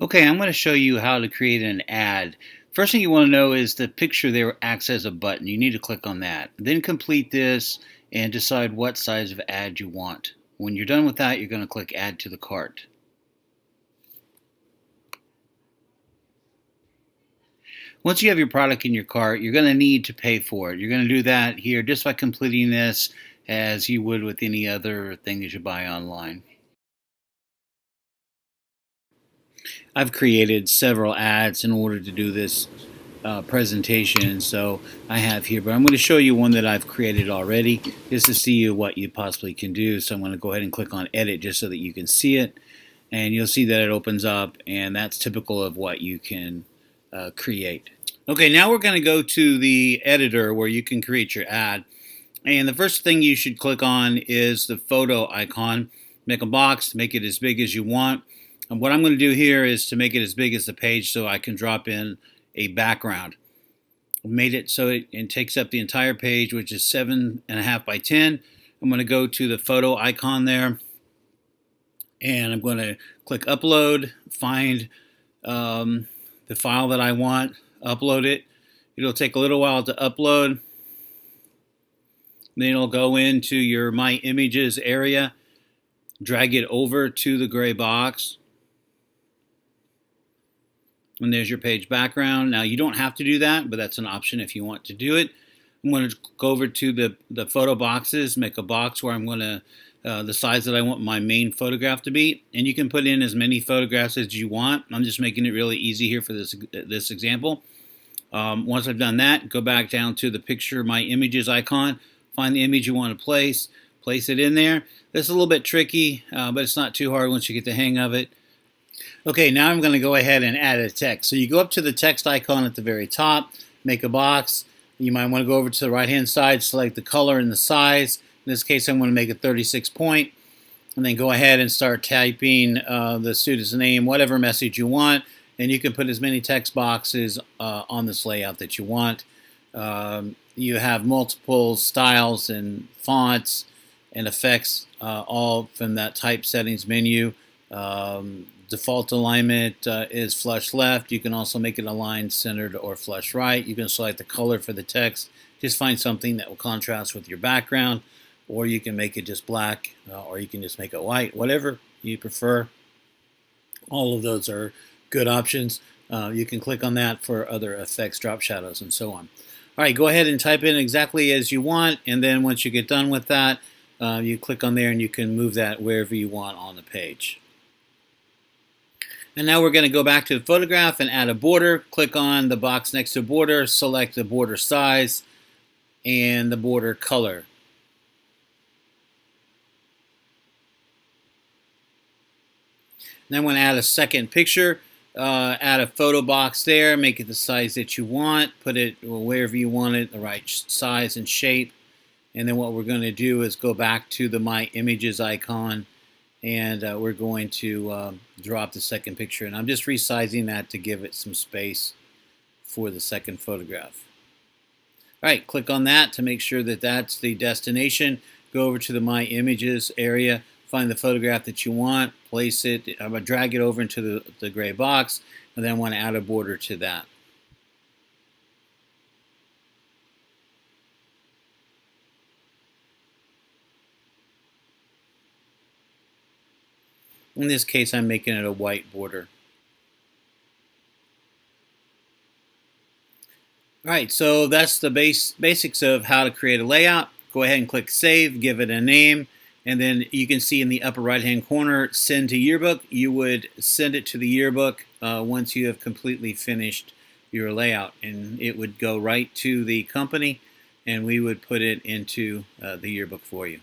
Okay, I'm going to show you how to create an ad. First thing you want to know is the picture there acts as a button. You need to click on that. Then complete this and decide what size of ad you want. When you're done with that, you're going to click Add to the Cart. Once you have your product in your cart, you're going to need to pay for it. You're going to do that here just by completing this as you would with any other thing that you buy online. I've created several ads in order to do this presentation, so I have here, but I'm going to show you one that I've created already just to see what you possibly can do. So I'm going to go ahead and click on edit just so that you can see it, and you'll see that it opens up, and that's typical of what you can create. Okay, now we're going to go to the editor where you can create your ad, and the first thing you should click on is the photo icon. Make a box, make it as big as you want. And what I'm going to do here is to make it as big as the page so I can drop in a background. I've made it so it takes up the entire page, which is 7.5 by 10. I'm going to go to the photo icon there, and I'm going to click upload, find the file that I want, upload it. It'll take a little while to upload. Then it'll go into your My Images area, drag it over to the gray box. And there's your page background. Now you don't have to do that, but that's an option if you want to do it. I'm going to go over to the photo boxes, make a box where I'm going to the size that I want my main photograph to be, and you can put in as many photographs as you want. I'm just making it really easy here for this example. Once I've done that, go back down to the picture My Images icon, find the image you want to place it in there. This is a little bit tricky, but it's not too hard once you get the hang of it. Okay, now I'm going to go ahead and add a text. So you go up to the text icon at the very top, make a box. You might want to go over to the right-hand side, select the color and the size. In this case, I'm going to make it 36 point. And then go ahead and start typing the student's name, whatever message you want. And you can put as many text boxes on this layout that you want. You have multiple styles and fonts and effects all from that type settings menu. Default alignment is flush left. You can also make it aligned, centered, or flush right. You can select the color for the text. Just find something that will contrast with your background, or you can make it just black, or you can just make it white, whatever you prefer. All of those are good options. You can click on that for other effects, drop shadows, and so on. All right, go ahead and type in exactly as you want, and then once you get done with that, you click on there and you can move that wherever you want on the page. And now we're going to go back to the photograph and add a border. Click on the box next to border, select the border size and the border color. Then I'm going to add a second picture. Add a photo box there, make it the size that you want, put it wherever you want it, the right size and shape. And then what we're going to do is go back to the My Images icon, and we're going to drop the second picture. And I'm just resizing that to give it some space for the second photograph. All right, click on that to make sure that that's the destination. Go over to the My Images area, find the photograph that you want, place it. I'm going to drag it over into the gray box, and then I want to add a border to that. In this case, I'm making it a white border. All right, so that's the basics of how to create a layout. Go ahead and click Save, give it a name, and then you can see in the upper right-hand corner, Send to Yearbook. You would send it to the Yearbook once you have completely finished your layout, and it would go right to the company, and we would put it into the Yearbook for you.